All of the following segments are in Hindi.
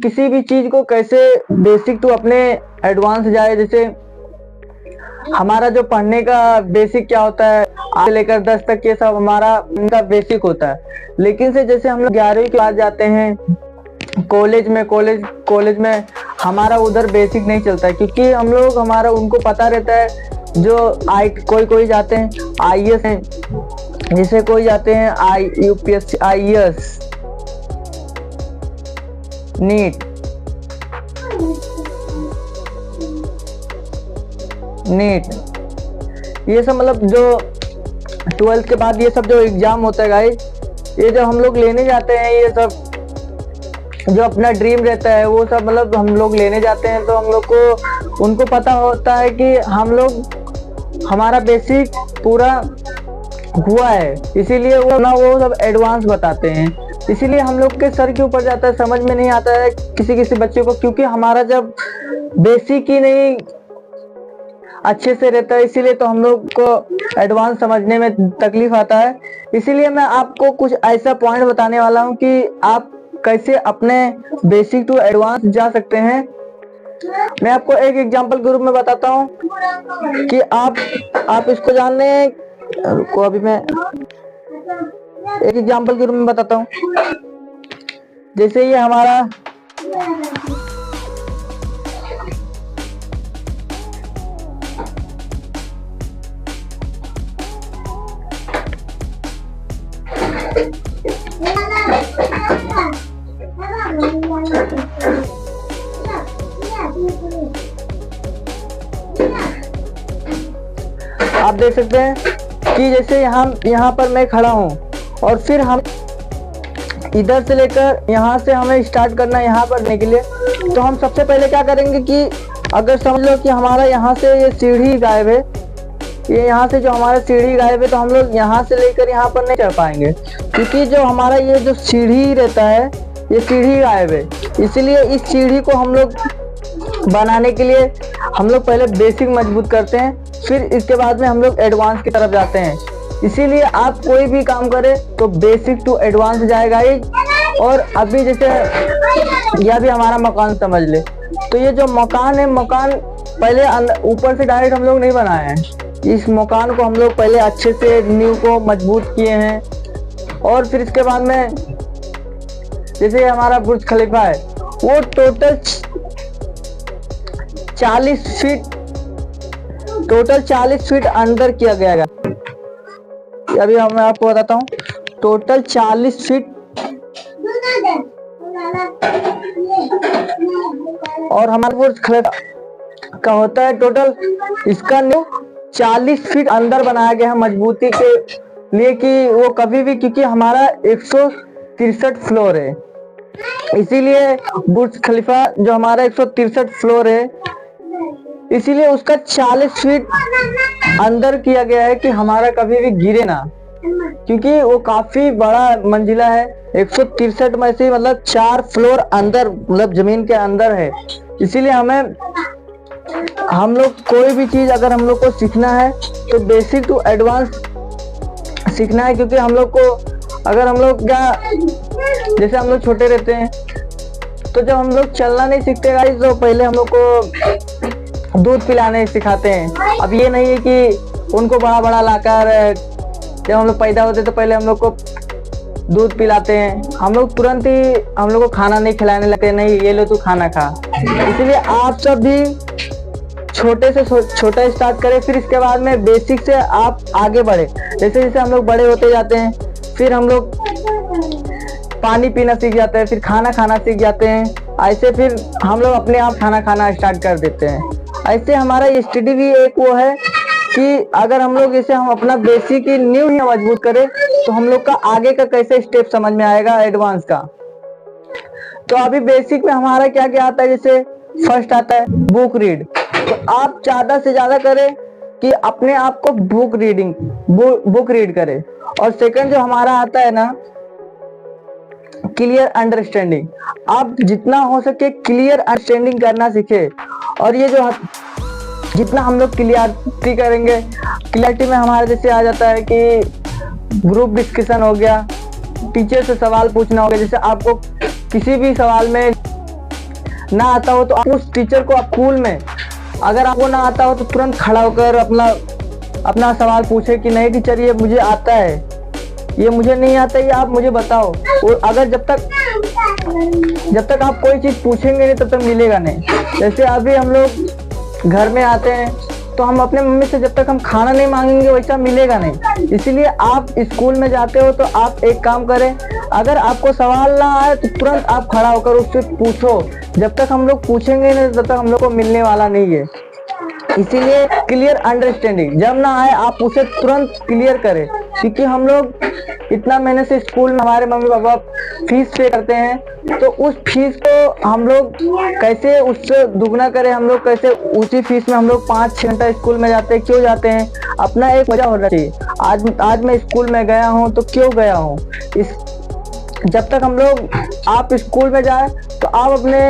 किसी भी चीज को कैसे बेसिक टू अपने एडवांस जाए। जैसे हमारा जो पढ़ने का बेसिक क्या होता है, आज से लेकर 10 तक ये सब हमारा उनका बेसिक होता है। लेकिन से जैसे हम लोग 11वीं के बाद जाते हैं कॉलेज में हमारा उधर बेसिक नहीं चलता है, क्योंकि हम लोग हमारा उनको पता रहता है। जो कोई जाते हैं IAS हैं, जैसे कोई जाते हैं UPSC IAS नीट ये सब मतलब जो 12th के बाद ये सब जो एग्जाम होता है गाइस, ये जो हम लोग लेने जाते हैं, ये सब जो अपना ड्रीम रहता है वो सब मतलब हम लोग लेने जाते हैं। तो हम लोग को उनको पता होता है कि हम लोग हमारा बेसिक पूरा हुआ है, इसीलिए वो सब एडवांस बताते हैं। इसीलिए हम लोग के सर के ऊपर जाता है, समझ में नहीं आता है किसी बच्चे को, क्योंकि हमारा जब बेसिक ही नहीं अच्छे से रहता है, इसीलिए तो हम लोग को एडवांस समझने में तकलीफ आता है। इसीलिए मैं आपको कुछ ऐसा पॉइंट बताने वाला हूँ कि आप कैसे अपने बेसिक टू एडवांस जा सकते हैं। मैं आपको एक एग्जांपल के रूप में बताता हूँ कि आप इसको जान लें। रुको, अभी मैं एक एग्जांपल के रूप में बताता हूँ। जैसे ये हमारा आप देख सकते हैं कि जैसे यहाँ पर मैं खड़ा हूँ और फिर हम इधर से लेकर यहाँ से हमें स्टार्ट करना है यहाँ पर आने के लिए। तो हम सबसे पहले क्या करेंगे कि अगर समझ लो कि हमारा यहाँ से ये सीढ़ी गायब है, ये यहाँ से जो हमारा सीढ़ी गायब है, तो हम लोग यहाँ से लेकर यहाँ पर नहीं चढ़ पाएंगे, क्योंकि जो हमारा ये जो सीढ़ी रहता है ये सीढ़ी गायब है। इसीलिए इस सीढ़ी को हम लोग बनाने के लिए हम लोग पहले बेसिक मजबूत करते हैं, फिर इसके बाद में हम लोग एडवांस की तरफ जाते हैं। इसीलिए आप कोई भी काम करें तो बेसिक टू एडवांस जाएगा ही। और अभी जैसे यह भी हमारा मकान समझ ले, तो ये जो मकान है, मकान पहले ऊपर से डायरेक्ट हम लोग नहीं बनाए हैं। इस मकान को हम लोग पहले अच्छे से नींव को मजबूत किए हैं। और फिर इसके बाद में जैसे हमारा बुर्ज खलीफा है, वो टोटल 40 फीट अंदर किया गया है। अभी मैं आपको बताता हूँ, टोटल 40 फीट। और हमारा बुर्ज खलीफा का होता है टोटल, इसका नींव 40 फीट अंदर बनाया गया है मजबूती के लिए, कि वो कभी भी, क्योंकि हमारा 163 फ्लोर है, इसीलिए बुर्ज खलीफा जो हमारा 163 फ्लोर है, इसीलिए उसका 40 फीट अंदर किया गया है कि हमारा कभी भी गिरे ना, क्योंकि वो काफी बड़ा मंजिला है। 163 में से मतलब 4 फ्लोर अंदर, मतलब जमीन के अंदर है। इसीलिए हम लोग कोई भी चीज अगर हम लोग को सीखना है तो बेसिक टू एडवांस सीखना है, क्योंकि हम लोग को अगर हम लोग जैसे हम लोग छोटे रहते हैं, तो जब हम लोग चलना नहीं सीखते गाइस, तो पहले हम लोग को दूध पिलाने सिखाते हैं। अब ये नहीं है कि उनको बड़ा लाकर, जब हम लोग पैदा होते तो पहले हम लोग को दूध पिलाते हैं, हम लोग तुरंत ही हम लोग को खाना नहीं खिलाने लगते, नहीं ये लो तू खाना खा। इसलिए आप सब भी छोटे से छोटा स्टार्ट करें, फिर इसके बाद में बेसिक से आप आगे बढ़े। जैसे जैसे हम लोग बड़े होते जाते हैं, फिर हम लोग पानी पीना सीख जाते हैं, फिर खाना खाना सीख जाते हैं। ऐसे फिर हम लोग अपने आप खाना खाना स्टार्ट कर देते हैं। ऐसे हमारा स्टडी भी एक वो है कि अगर हम लोग इसे हम अपना बेसिक की नींव ही मजबूत करें, तो हम लोग का आगे का कैसे स्टेप समझ में आएगा एडवांस का। तो अभी बेसिक में हमारा क्या क्या आता है, जैसे फर्स्ट आता है बुक रीड। तो आप ज्यादा से ज्यादा करें कि अपने आप को बुक रीड करें। और सेकंड जो हमारा आता है ना, क्लियर अंडरस्टैंडिंग। आप जितना हो सके क्लियर अंडरस्टैंडिंग करना सीखे। और ये जो जितना हम लोग क्लियरिटी करेंगे, क्लियरिटी में हमारे जैसे आ जाता है कि ग्रुप डिस्कशन हो गया, टीचर से सवाल पूछना हो गया। जैसे आपको किसी भी सवाल में ना आता हो तो आप उस टीचर को आप स्कूल में, अगर आपको ना आता हो तो तुरंत खड़ा होकर अपना सवाल पूछे कि नहीं टीचर ये मुझे आता है, ये मुझे नहीं आता, ये आप मुझे बताओ। और अगर जब तक आप कोई चीज पूछेंगे नहीं तब तक मिलेगा नहीं। जैसे अभी हम लोग घर में आते हैं तो हम अपने मम्मी से जब तक हम खाना नहीं मांगेंगे वैसा मिलेगा नहीं। इसीलिए आप स्कूल में जाते हो तो आप एक काम करें, अगर आपको सवाल ना आए तो तुरंत आप खड़ा होकर उससे पूछो। जब तक हम लोग पूछेंगे नहीं तब तक हम लोग को मिलने वाला नहीं है। इसीलिए क्लियर अंडरस्टैंडिंग, जब ना आए आप उसे तुरंत क्लियर करें, क्योंकि हम लोग इतना महीने से स्कूल में हमारे मम्मी पापा फीस पे करते हैं, तो उस फीस को हम लोग कैसे उससे दुगना करें, हम लोग कैसे उसी फीस में हम लोग 5-6 घंटा स्कूल में जाते हैं। क्यों जाते हैं? अपना एक वजह होना चाहिए। आज मैं स्कूल में गया हूँ तो क्यों गया हूँ। जब तक हम लोग आप स्कूल में जाए तो आप अपने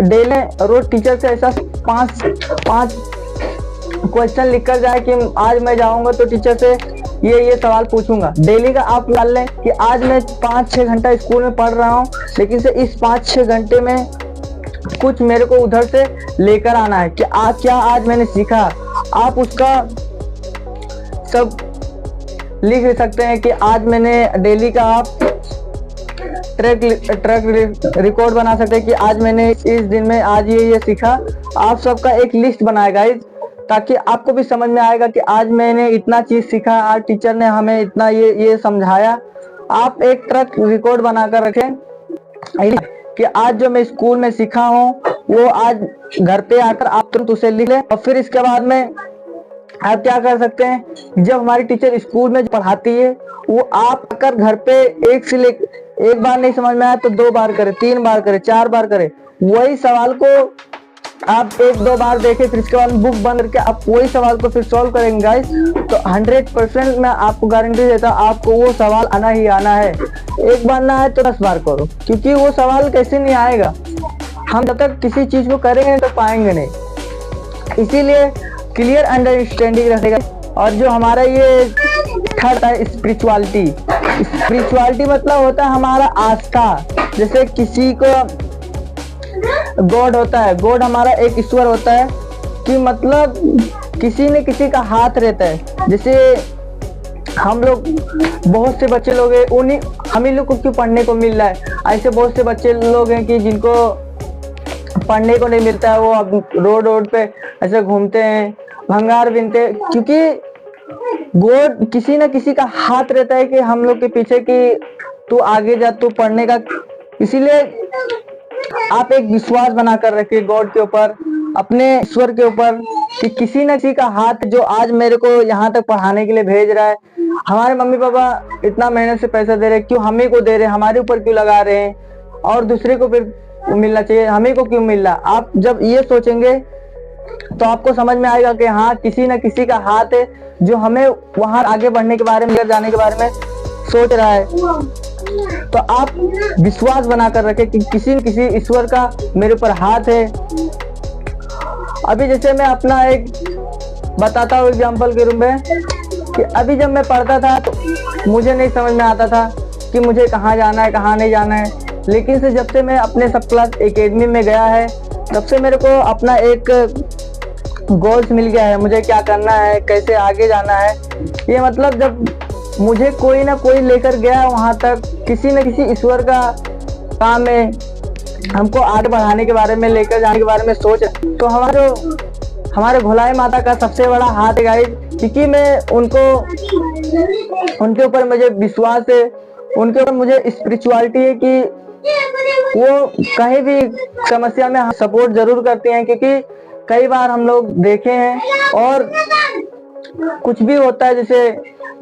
डेली रोज टीचर से ऐसा 5 क्वेश्चन लिख कर जाए कि आज मैं जाऊंगा तो टीचर से ये सवाल पूछूंगा। डेली का आप मान लें कि आज मैं 5-6 घंटा स्कूल में पढ़ रहा हूँ, लेकिन से इस 5-6 घंटे में कुछ मेरे को उधर से लेकर आना है कि क्या आज मैंने सीखा। आप उसका सब लिख सकते हैं कि आज मैंने डेली का आप ट्रैक रिकॉर्ड बना सकते हैं कि आज मैंने इस दिन में आज ये सीखा। आप सबका एक लिस्ट बनाए गाइस, ताकि आपको भी समझ में आएगा कि आज मैंने इतना चीज सीखा, आज टीचर ने हमें इतना ये समझाया। आप एक ट्रैक रिकॉर्ड बनाकर रखें कि आज जो मैं स्कूल में सीखा हूँ वो आज घर पे आकर आप तुरंत उसे लिख लें। और फिर इसके बाद में आप क्या कर सकते हैं, जब हमारी टीचर स्कूल में पढ़ाती है वो आप आकर घर पे एक बार नहीं समझ में आया तो 2 बार करे, 3 बार करे, 4 बार करे। वही सवाल को आप 1-2 बार देखें, फिर इसके बाद बुक बंद करके आप वही सवाल को फिर सॉल्व करेंगे गाइस, तो 100% मैं आपको गारंटी देता हूँ आपको वो सवाल आना ही आना है। एक बार ना आए तो 10 बार करो, क्योंकि वो सवाल कैसे नहीं आएगा। हम जब तक किसी चीज को करेंगे तो पाएंगे नहीं। इसीलिए क्लियर अंडरस्टैंडिंग रखेगा। और जो हमारा ये थर्ड है स्पिरिचुअलिटी मतलब होता है हमारा आस्था। जैसे किसी को गॉड होता है, गॉड हमारा एक ईश्वर होता है कि मतलब किसी न किसी का हाथ रहता है। जैसे हम लोग बहुत से बच्चे लोग हैं, उन्हीं हम ही लोग को क्यों पढ़ने को मिल रहा है। ऐसे बहुत से बच्चे लोग हैं कि जिनको पढ़ने को नहीं मिलता है, वो अब रोड पे ऐसे घूमते हैं, भंगार बिनते हैं, क्योंकि गॉड किसी न किसी का हाथ रहता है कि हम लोग के पीछे कि तू आगे जा, तू पढ़ने का। इसीलिए आप एक विश्वास बनाकर रखिए गॉड के ऊपर, अपने ईश्वर के ऊपर, कि किसी न किसी का हाथ जो आज मेरे को यहाँ तक पढ़ाने के लिए भेज रहा है। हमारे मम्मी पापा इतना मेहनत से पैसा दे रहे हैं, क्यों हमें को दे रहे हैं, हमारे ऊपर क्यों लगा रहे हैं, और दूसरे को फिर मिलना चाहिए, हमें को क्यों मिल रहा। आप जब ये सोचेंगे तो आपको समझ में आएगा कि हाँ किसी न किसी का हाथ है जो हमें वहां आगे बढ़ने के बारे में, जाने के बारे में सोच रहा है। तो आप विश्वास बनाकर रखें कि किसी न किसी ईश्वर का मेरे ऊपर हाथ है। अभी जैसे मैं अपना एक बताता हूँ एग्जाम्पल के रूप में, कि अभी जब मैं पढ़ता था तो मुझे नहीं समझ में आता था कि मुझे कहाँ जाना है, कहाँ नहीं जाना है। लेकिन से जब से मैं अपने सब क्लास एकेडमी में गया है, तब से मेरे को अपना एक गोल्स मिल गया है, मुझे क्या करना है, कैसे आगे जाना है। ये मतलब जब मुझे कोई ना कोई लेकर गया वहां तक, किसी न किसी ईश्वर का काम है हमको आगे बढ़ाने के बारे में, लेकर जाने के बारे में सोच। तो हमारे भोलाई माता का सबसे बड़ा हाथ है गाइस, क्योंकि मैं उनके ऊपर मुझे विश्वास है, उनके ऊपर मुझे स्पिरिचुअलिटी है कि वो कहीं भी समस्या में सपोर्ट जरूर करते हैं। क्योंकि कई बार हम लोग देखे हैं और कुछ भी होता है, जैसे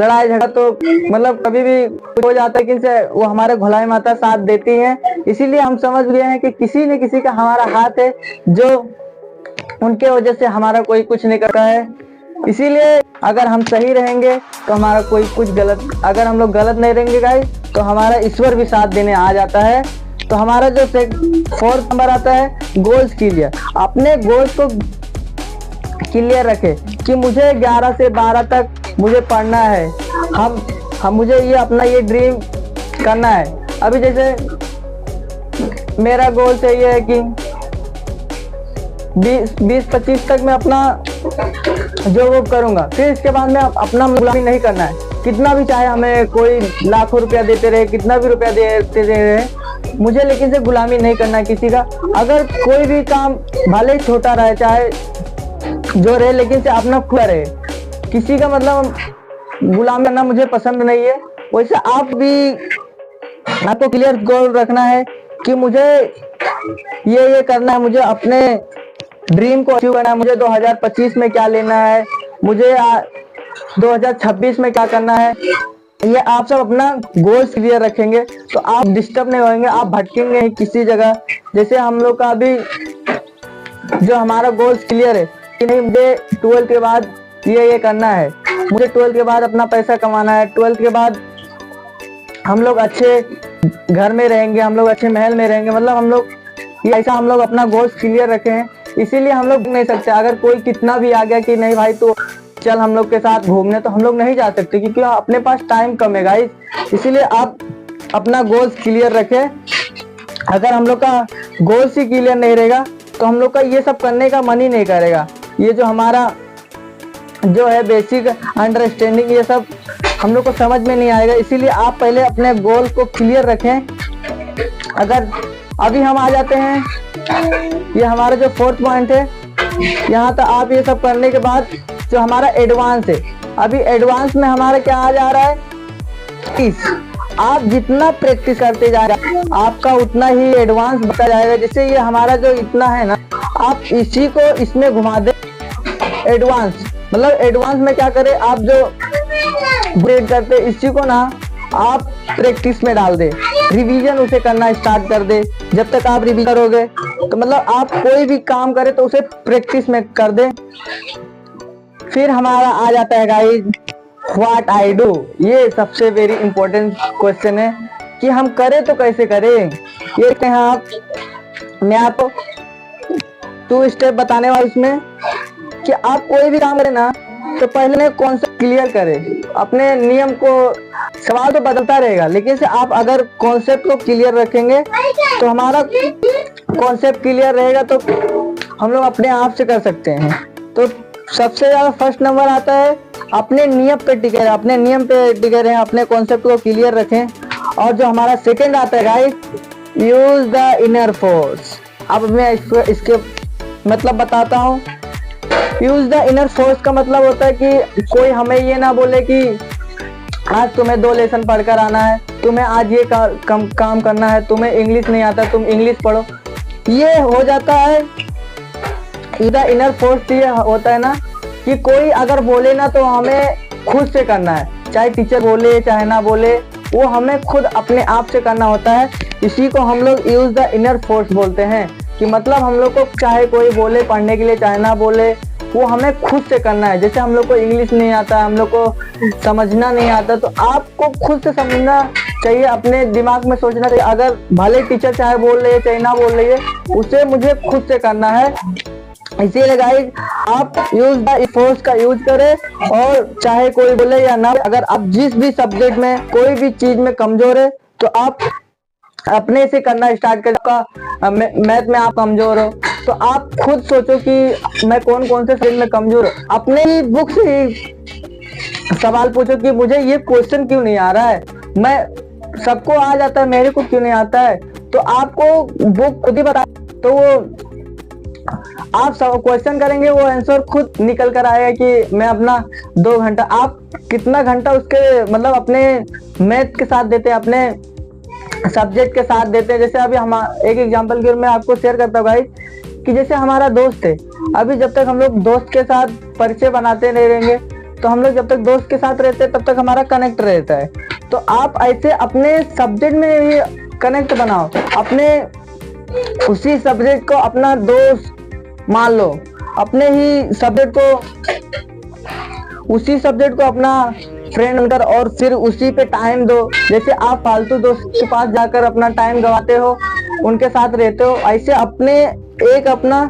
लड़ाई झगड़ा, तो मतलब कभी भी कुछ हो जाता है, लेकिन वो हमारे भोलाई माता साथ देती हैं। इसीलिए हम समझ गए हैं कि किसी न किसी का हमारा हाथ है, जो उनके वजह से हमारा कोई कुछ नहीं करता है। इसीलिए अगर हम सही रहेंगे तो हमारा कोई कुछ गलत, अगर हम लोग गलत नहीं रहेंगे गाइस तो हमारा ईश्वर भी साथ देने आ जाता है। तो हमारा जो 4th नंबर आता है गोल्स क्लियर। अपने गोल्स को क्लियर रखे कि मुझे 11 से 12 तक मुझे पढ़ना है, हम मुझे ये अपना ये ड्रीम करना है। अभी जैसे मेरा गोल से ये है कि 20-25 तक मैं अपना जो वो करूंगा। फिर इसके बाद में अपना गुलामी नहीं करना है। कितना भी चाहे हमें कोई लाखों रुपया देते रहे, कितना भी रुपया देते रहे, मुझे लेकिन से गुलामी नहीं करना है किसी का। अगर कोई भी काम भले ही छोटा रहे चाहे जो रहे, लेकिन से अपना खुद रहे। किसी का मतलब गुलामी करना मुझे पसंद नहीं है। वैसे आप भी, आपको क्लियर गोल रखना है कि मुझे ये करना है, मुझे अपने ड्रीम को अचीव करना है, मुझे 2025 में क्या लेना है, मुझे 2026 में क्या करना है। ये आप सब अपना गोल्स क्लियर रखेंगे तो आप डिस्टर्ब नहीं होंगे, आप भटकेंगे नहीं किसी जगह। जैसे हम लोग का अभी जो हमारा गोल्स क्लियर है कि नहीं, मुझे 12th के बाद ये करना है, मुझे 12th के बाद अपना पैसा कमाना है, 12th के बाद हम लोग अच्छे घर में रहेंगे, हम लोग अच्छे महल में रहेंगे। मतलब हम लोग ऐसा हम लोग अपना गोल्स क्लियर रखे हैं, इसीलिए हम लोग नहीं सकते। अगर कोई कितना भी आ गया कि नहीं भाई तो चल हम लोग के साथ घूमने, तो हम लोग नहीं जा सकते क्योंकि अपने पास टाइम कम है गाइस। इसीलिए आप अपना गोल्स क्लियर रखें। अगर हम लोग का गोल्स ही क्लियर नहीं रहेगा तो हम लोग का ये सब करने का मन ही नहीं करेगा। ये जो हमारा जो है बेसिक अंडरस्टैंडिंग, ये सब हम लोग को समझ में नहीं आएगा। इसीलिए आप पहले अपने गोल को क्लियर रखें। अगर अभी हम आ जाते हैं, ये हमारा जो 4th पॉइंट है, यहाँ तक आप ये सब करने के बाद जो हमारा एडवांस है, अभी एडवांस में हमारा क्या आ जा रहा है, आप जितना प्रैक्टिस करते जाएगा आपका उतना ही एडवांस बढ़ता जाएगा। जैसे ये हमारा जो इतना है ना, आप इसी को इसमें घुमा दे एडवांस। मतलब एडवांस में क्या करें, आप जो ग्रेड करते इसी को ना आप प्रैक्टिस में डाल दे, रिवीजन उसे करना स्टार्ट कर दे। जब तक आप रिवीजन करोगे तो मतलब आप कोई भी काम करें तो उसे प्रैक्टिस में कर दे। फिर हमारा आ जाता है गाइस व्हाट आई डू। ये सबसे वेरी इंपॉर्टेंट क्वेश्चन है कि हम करें तो कैसे करें। ये कहते हैं आप, मैं आपको 2 स्टेप बताने वाला इसमें कि आप कोई भी काम करें ना तो पहले कॉन्सेप्ट क्लियर करें। अपने नियम को, सवाल तो बदलता रहेगा लेकिन से आप अगर कॉन्सेप्ट को क्लियर रखेंगे तो हमारा कॉन्सेप्ट क्लियर रहेगा तो हम लोग अपने आप से कर सकते हैं। तो सबसे ज्यादा फर्स्ट नंबर आता है अपने नियम पे टिके रहे, अपने नियम पे टिके रहे, अपने कॉन्सेप्ट को क्लियर रखें। और जो हमारा सेकंड आता है guys, use the inner force. अब मैं इसके मतलब बताता हूँ। यूज द इनर फोर्स का मतलब होता है कि कोई हमें ये ना बोले कि आज तुम्हें 2 लेसन पढ़कर आना है, तुम्हें आज ये काम करना है, तुम्हें इंग्लिश नहीं आता तुम इंग्लिश पढ़ो। ये हो जाता है द इनर फोर्स। ये होता है ना कि कोई अगर बोले ना तो हमें खुद से करना है, चाहे टीचर बोले चाहे ना बोले, वो हमें खुद अपने आप से करना होता है। इसी को हम लोग यूज द इनर फोर्स बोलते हैं कि मतलब हम लोग को चाहे कोई बोले पढ़ने के लिए चाहे ना बोले, वो हमें खुद से करना है। जैसे हम लोग को इंग्लिश नहीं आता, हम लोग को समझना नहीं आता, तो आपको खुद से समझना चाहिए, अपने दिमाग में सोचना चाहिए। अगर भले टीचर चाहे बोल रही है चाहे ना बोल रही है, उसे मुझे खुद से करना है। इसीलिए गाइस आप यूज द फोर्स का यूज करें और चाहे कोई बोले या ना। अगर आप जिस भी सब्जेक्ट में कोई भी चीज में कमजोर है तो आप अपने से करना स्टार्ट करें। मैथ में आप कमजोर हो तो आप खुद सोचो कि मैं कौन कौन से फील्ड में कमजोर हूँ। अपने ही बुक से ही सवाल पूछो कि मुझे ये क्वेश्चन क्यों नहीं आ रहा है, मैं सबको आ जाता है मेरे को क्यों नहीं आता है। तो आपको बुक खुद ही बता, तो वो आप सब क्वेश्चन करेंगे वो आंसर खुद निकल कर आएगा कि मैं अपना 2 घंटा, आप कितना घंटा उसके मतलब अपने मैथ के साथ देते हैं, अपने सब्जेक्ट के साथ देते हैं। जैसे अभी हम एक एग्जांपल के मैं आपको शेयर करता हूँ भाई कि जैसे हमारा दोस्त है, अभी जब तक हम लोग दोस्त के साथ परिचय बनाते नहीं रहेंगे तो हम लोग जब तक दोस्त के साथ रहते हैं तब तक हमारा कनेक्ट रहता है। तो आप ऐसे अपने सब्जेक्ट में ही कनेक्ट बनाओ, अपने उसी सब्जेक्ट को अपना दोस्त मान लो, अपने ही सब्जेक्ट को उसी सब्जेक्ट को अपना फ्रेंड बनकर और फिर उसी पे टाइम दो। जैसे आप फालतू दोस्त के पास जाकर अपना टाइम गवाते हो, उनके साथ रहते हो, ऐसे अपने एक अपना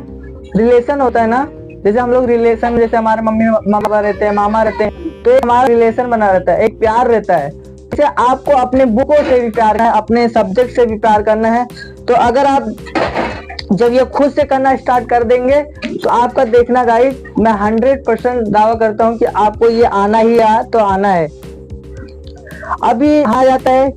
रिलेशन होता है ना, जैसे हम लोग रिलेशन, जैसे हमारे मम्मी मामा रहते हैं, मामा रहते हैं, तो हमारा रिलेशन बना रहता है, एक प्यार रहता है। जैसे आपको अपने बुकों से भी प्यार करना है, अपने सब्जेक्ट से भी प्यार करना है। तो अगर आप जब ये खुद से करना स्टार्ट कर देंगे तो आपका देखना गाइस, मैं 100% दावा करता हूँ कि आपको ये आना ही तो आना है। अभी आ जाता है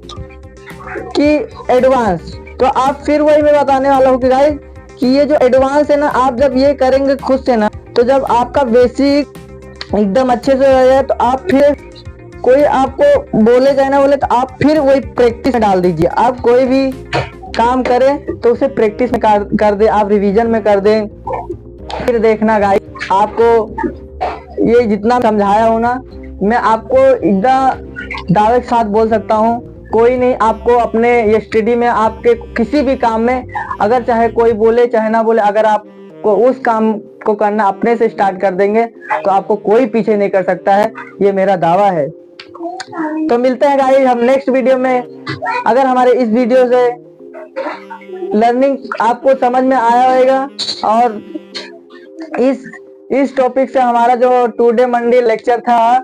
कि एडवांस, तो आप फिर वही मैं बताने वाला हूँ कि गाइस कि ये जो एडवांस है ना, आप जब ये करेंगे खुद से ना, तो जब आपका बेसिक एकदम अच्छे से हो जाए तो आप फिर कोई आपको बोले चाहे ना बोले तो आप फिर वही प्रैक्टिस में डाल दीजिए। आप कोई भी काम करें तो उसे प्रैक्टिस में कर दे, आप रिवीजन में कर दें। फिर देखना गाइस, आपको ये जितना समझाया हो ना, मैं आपको एकदम दावे के साथ बोल सकता हूँ, कोई नहीं आपको अपने ये स्टडी में, आपके किसी भी काम में, अगर चाहे कोई बोले चाहे ना बोले, अगर आपको उस काम को करना अपने से स्टार्ट कर देंगे तो आपको कोई पीछे नहीं कर सकता है, ये मेरा दावा है। तो मिलते हैं गाइस हम नेक्स्ट वीडियो में। अगर हमारे इस वीडियो से लर्निंग आपको समझ में आया होगा और इस टॉपिक से हमारा जो टुडे मंडे लेक्चर था,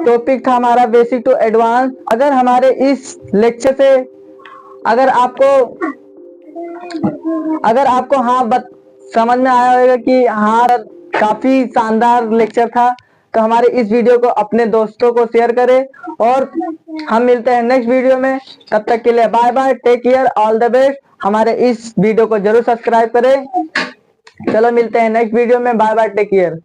टॉपिक था हमारा बेसिक टू एडवांस। अगर हमारे इस लेक्चर से अगर आपको समझ में आया होगा कि हाँ काफी शानदार लेक्चर था, तो हमारे इस वीडियो को अपने दोस्तों को शेयर करें और हम मिलते हैं नेक्स्ट वीडियो में। तब तक के लिए bye bye, take care, all the best. हमारे इस वीडियो को जरूर सब्सक्राइब करें। चलो मिलते हैं नेक्स्ट वीडियो में, बाय बाय, टेक केयर।